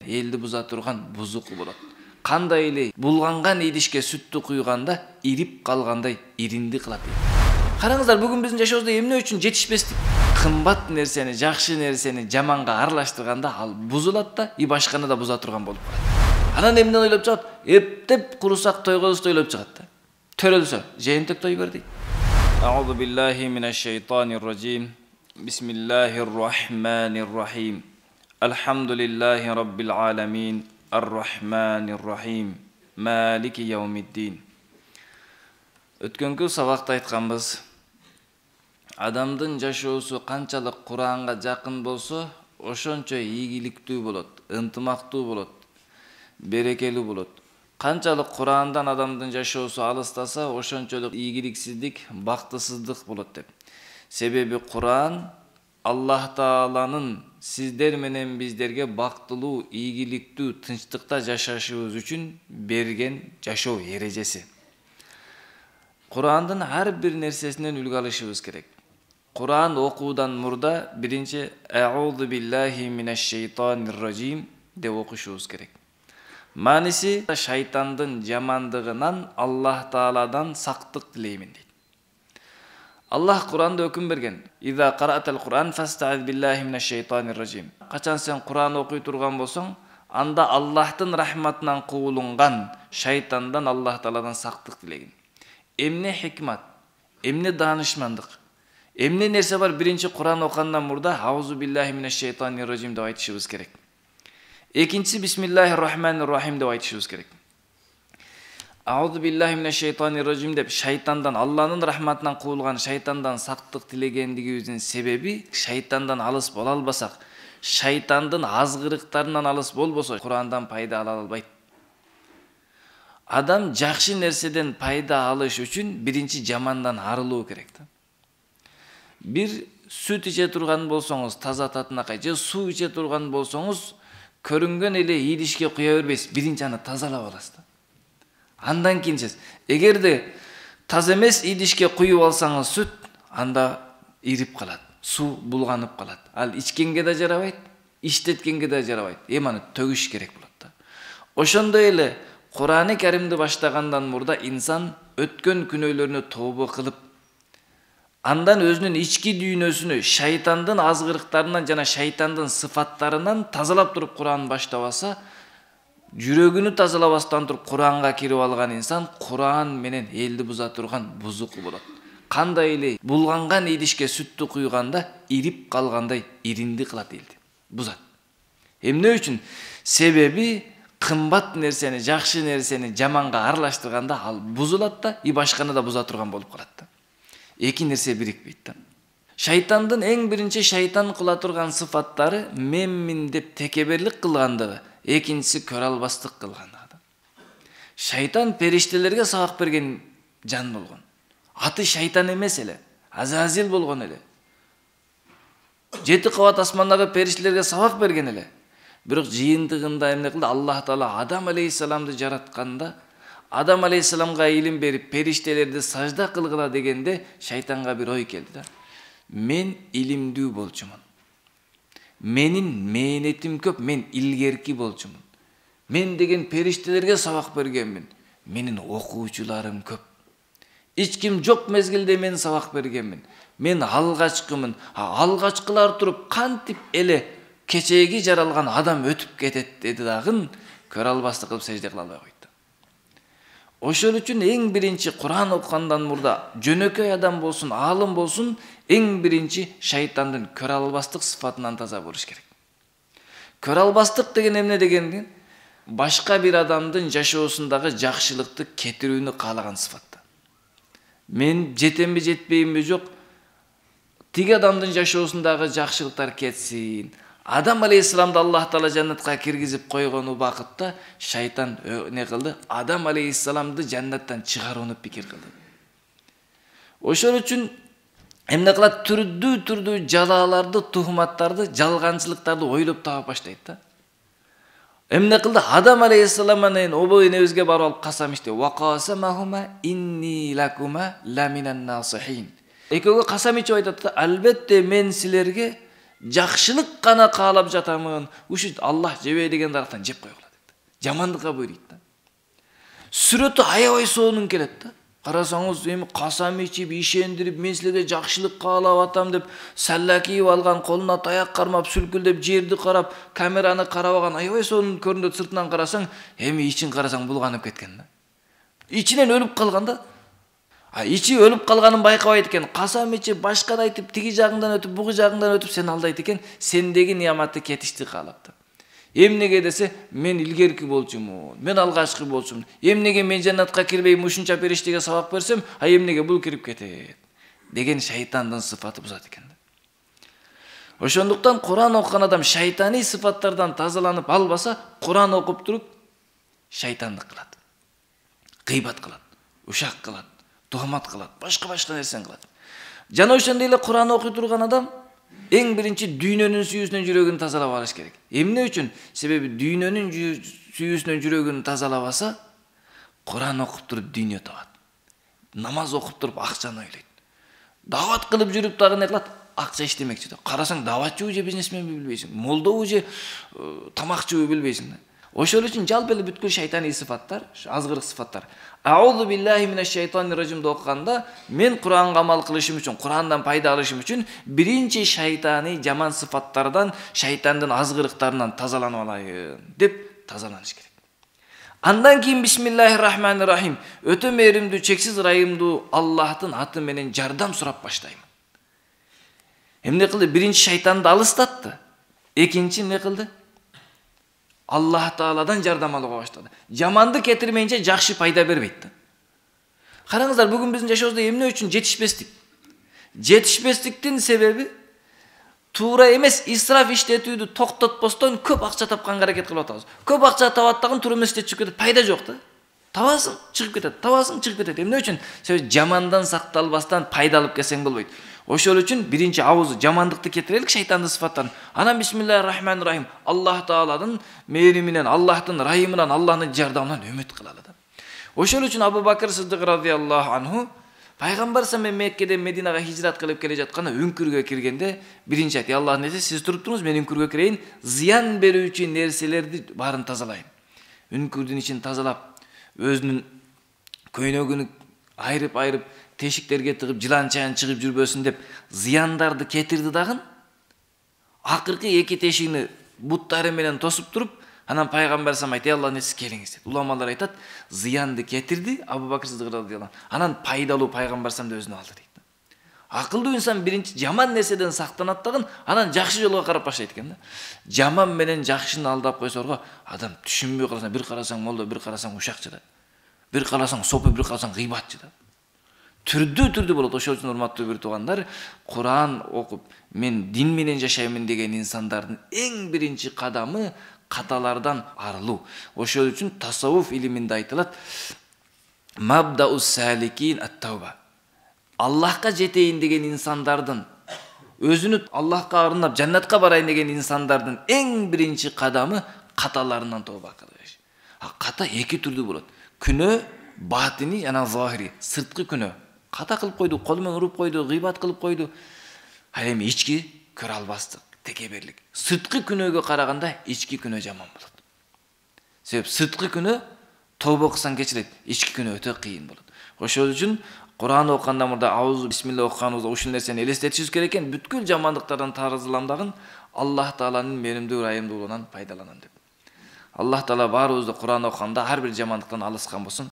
элди буза турган бузук болот. Кандай эле булганган идишке сүттү куйганда ирип калгандай иринди кылат. Караңыздар, бүгүн биздин жашообузда эмне үчүн жетишпестик? Кымбат нерсени, жакшы нерсени жаманга аралаштырганда ал бузулат да, и башканы да буза турган болуп калат. Анан эмне ойлоп чыгат? Эптеп курусак тойгозду ойлоп чыгат да. Төрөлсө, жыйынтык той бер дейт. Аузу биллахи минаш шайтанир ражим. Бисмиллахир рахманир рахим. Алхамдулиллахи раббил аламин. Ар-рахманир рахим. Малики яумиддин. Өткөнкү сабакта айтканбыз. Адамдын жашоосу канчалык Куранга жакын болсо, ошончо ийгиликтүү болот, ынтымактуу болот, берекелүү болот. Канчалык Курандан адамдын жашоосу алыстаса, ошончолук ийгиликсиздик, бактысыздык болот деп. Себеби Куран Аллах Тааланын сиздер менен биздерге бактылуу, ийгиликтүү, тынчтыкта жашашыбыз үчүн берген жашоо эрежеси. Курандын ар бир нерсесинен үлгү алышыбыз керек. Куран окуудан мурда биринчи Аузу биллахи минаш шайтанир ражим деп окушубуз керек. Маниси шайтандын жамандыгынан Аллах Тааладан сактык тилеймин дейт. Аллах Куранда өкүм берген. Иза караатал Куран фастаиз биллахи минаш шайтанир ражим. Качан сен Куран окуй турган болсоң, анда Аллахтын рахматынан куулунган шайтандан Аллах Тааладан сактык тилегин. Эмне хикмат, эмне данышмандык, эмне нерсе бар биринчи Куран окугандан мурда Аузу биллахи минаш шайтанир ражим деп айтышыбыз керек. Экинчиси бисмиллахир рахманир рахим деп айтышыбыз керек. Аузу биллахи минаш шайтанир ражим деп шайтандан, Алланын рахматынан куулган шайтандан сактык тилегендигибиздин себеби шайтандан алыс боло албасак, шайтандын азгырыктарынан алыс болбосо Курандан пайда ала албайт. Адам жакшы нерседен пайда алыш үчүн биринчи жамандан арылуу керек да. Бир сүт иче турган болсоңуз, таза татынакай же суу иче турган болсоңуз, көрүнгөн эле идишке куя бербейсиз, биринчи аны тазалап аласыз да. Андан кийин сиз эгерде таза эмес идишке куюп алсаңыз сүт, анда ирип калат, суу булганып калат. Ал ичкенге да жарабайт, иштеткенге да жарабайт. Аны төгүш керек болот да. Ошондой эле Куран-ы Каримди баштагандан мурда инсан өткөн күнөөлөрүнө тобо кылып, андан өзүнүн ички дүйнөсүнү шайтандын азгырыктарынан жана шайтандын сыфаттарынан тазалап туруп Куран баштабаса, жүрөгүнү тазалабастан туруп Куранга кирип алган инсан Куран менен элди буза турган бузук болот. Кандай эле булганган идишке сүттү куйганда ирип калгандай иринди кылат элди. Бузат. Эмне үчүн? Себеби кымбат нерсени, жакшы нерсени жаманга аралаштырганда ал бузулат да, и башканы да буза турган болуп калат да. Эки нерсе бирикпейт да. Шайтандын эң биринчи шайтан кыла турган сыфаттары менмин деп текеберлик кылгандыгы, экинчиси көрө албастык кылгандыгы. Шайтан периштелерге сабак берген жан болгон. Аты шайтан эмес эле, Азазил болгон эле. 7 кабат асмандагы периштелерге сабак берген эле. Бирок жыйынтыгында эмне кылды? Аллах Таала Адам алейхиссаламды жаратканда, Адам алейхиссаламга илим берип, периштелерди сажда кылгыла дегенде шайтанга бир ой келди да. Мен илимдүү болчумун. Менин мээнетим көп, мен илгерки болчумун. Мен деген периштелерге сабак бергенмин. Менин окуучуларым көп. Эч ким жок мезгилде мен сабак бергенмин. Мен алгачкымын. Алгачкылар туруп кантип эле кечеги жаралган адам өтүп кетет деди дагы, көрө албастык кылып сежде кыла албай койду. Ошол үчүн эң биринчи Куран окугандан мурда жөнөкөй адам болсун, аалым болсун, эң биринчи шайтандын көрө албастык сыфатынан таза болуш керек. Көрө албастык деген эмне деген? Башка бир адамдын жашоосундагы жакшылыкты кетирүүнү каалаган сыфат. Мен жетемби, жетпеймби жок, тиги адамдын жашоосундагы жакшылыктар кетсин. Адам алейхиссаламды Аллах Таала жаннатка киргизип койгон убакытта шайтан не кылды? Адам алейхиссаламды жаннаттан чыгарууну пикир кылды. Ошол үчүн эмне кылат? Түрдүү жалааларды, тухматтарды, жалганчылыктарды ойлоп таап баштайт да. Эмне кылды? Адам алейхиссалам менен обо энебизге барып алып касам ичти. Вaqasamahuma inni lakuma laminan nasihin. Экөөгө касам ичип айтат да, албетте мен силерге жакшылык гана каалап жатамын. Ушу Аллах жебей деген дарактан жеп койгула дейт. Жамандыкка буйройт да. Сүрөтү аябай сонун келет да. Карасаңыз, эми касам ичип, ишендирип, мен силерге жакшылык каалап атам деп, салла кийип алган, колуна таяк кармап, сүлкүлдөп, жерди карап, камераны карабаган аябай сонун көрүнөт. Сыртынан карасаң, эми ичин карасаң булганып кеткен да. Ичинен өлүп калган да. Ичи өлүп калганын байкабайт экен. Касам ичип, башканы айтып, тиги жагыңдан өтүп, бугу жагыңдан өтүп сени алдайт экен. Сендеги неаматты кетишти каалап да. Эмнеге десе, мен илгерки болчумун, мен алгачкы болчумун. Эмнеге мен жаннатка кирбей ушунча периштеге сабак берсем, эмнеге бул кирип кетет деген шайтандын сыфаты бузат экен. Ошондуктан Куран окуган адам шайтаний сыфаттардан тазаланып албаса, Куран окуп туруп шайтандык кылат. Гыйбат кылат, ушак кылат, тухмат кылат, башка нерсени кылат. Жана ошондой эле Куран окуй турган адам эң биринчи дүйнөнүн сүйүүсүнөн жүрөгүн тазалап алыш керек. Эмне үчүн? Себеби дүйнөнүн сүйүүсүнөн жүрөгүн тазалабаса, Куран окуп туруп дүйнө табат. Намаз окуп туруп акчаны ойлойт. Дават кылып жүрүп дагы не кылат? Акча иштемекчи да. Карасаң даватчыбы же бизнесменби билбейсиң. Молдобу же тамакчыбы билбейсиң да. Ошол үчүн жалпы эле бүткүл шайтаний сыфаттар, азгырык сыфаттар. Аузу биллахи минаш шайтанир ражимди окуганда мен Куранга амал кылышым үчүн, Курандан пайда алышым үчүн биринчи шайтаний жаман сыфаттардан, шайтандын азгырыктарынан тазаланып алайын деп тазаланыш керек. Андан кийин бисмиллахир-рахманир-рахим, өтө мээримдүү, чексиз ырайымдуу Аллахтын аты менен жардам сурап баштайм. Эмне кылды? Биринчи шайтанды алыстатты. Экинчи эмне кылды? Аллах Тааладан жардам алууга баштады. Жаманды кетирмейинче жакшы пайда бербейт. Караңыздар, бүгүн биздин жашообузда эмне үчүн жетишпестик? Жетишпестиктин себеби туура эмес исраф иштетүүдү токтотпостон көп акча тапканга аракет кылып атабыз. Көп акча табат дагы туура эмес иштеп чыгып кетет, пайда жок да. Табасың, чыгып кетет, табасың, чыгып кетет. Эмне үчүн? Себеби жамандан сакталбастан пайда алып келсең болбойт. Ошол үчүн биринчи ауыз жамандыкты кетирелик, шайтандын сыфаттарын. Анан бисмиллахир-рахманир-рахим, Аллах Тааладын мээриминен, Аллахтын райымынан, Аллахтын жардамынан үмүт кылалы да. Ошол үчүн Абу Бакр Сиддик радыйаллаху анху пайгамбар саллаллаху Меккеден Мединага хижрат кылып келе жатканда үңкүргө киргенде биринчи айтты: Аллахтын нерсе, сиз туруп туруңуз, мен үңкүргө кирейин, зыян берүүчү нерселерди баарын тазалайын. Үңкүрдүн ичин тазалап, өзүнүн көйнөгүн айрып тешиктерге тыгып, жылан чаян чыгып жүрбөсүн деп зыяндарды кетирди дагы. Акыркы эки тешигини буттары менен тосуп туруп, анан пайгамбар саллаллаху айтты: Аллахтын нерсе, келиңиз деп. Уламалар айтат, зыянды кетирди Абу Бакр Сиддик радыйаллаху анху. Анан пайдалуу пайгамбар саллаллаху өзүнө алды дейт. Акылдуу инсан биринчи жаман нерседен сактанат дагы, анан жакшы жолго карап баштайт экен да. Жаман менен жакшыны алдап койсорго адам түшүнбөй калса, бир карасаң молдо, бир карасаң ушакчы да. Бир карасаң сопу, бир карасаң гыйбатчы да. Түрдүү болот. Ошол үчүн урматтуу бир туугандар, Куран окуп, мен дин менен жашаймын деген инсандардын эң биринчи кадамы каталардан арылуу. Ошол үчүн тасаввуф илиминде айтылат: Мабдаус саликин ат-тауба. Аллахка жетейин деген инсандардын, өзүнү Аллахка арынап жаннатка барайын деген инсандардын эң биринчи кадамы каталарынан тооба кылыш. Ката эки түрдүү болот. Күнөө батини жана захири, сырткы күнөө. Ката кылып койду, кол менен уруп койду, гыйбат кылып койду. Ал эми ички көрө албастык, текеберлик. Сырткы күнөөгө караганда ички күнөө жаман болот. Себеп сырткы күнөө тобо кылсаң кечирет, ички күнөө өтө кыйын болот. Ошол үчүн Куран окуганда мурда ауыз бисмилла окуганыбызда ушул нерсени элестетишибиз керек экен. Бүткүл жамандыктардан тазаландагын Аллах Тааланын мээримдүү ырайымдуулугунан пайдаланам деп. Аллах Таала баарыбызды Куран окуганда ар бир жамандыктан алыскан болсун.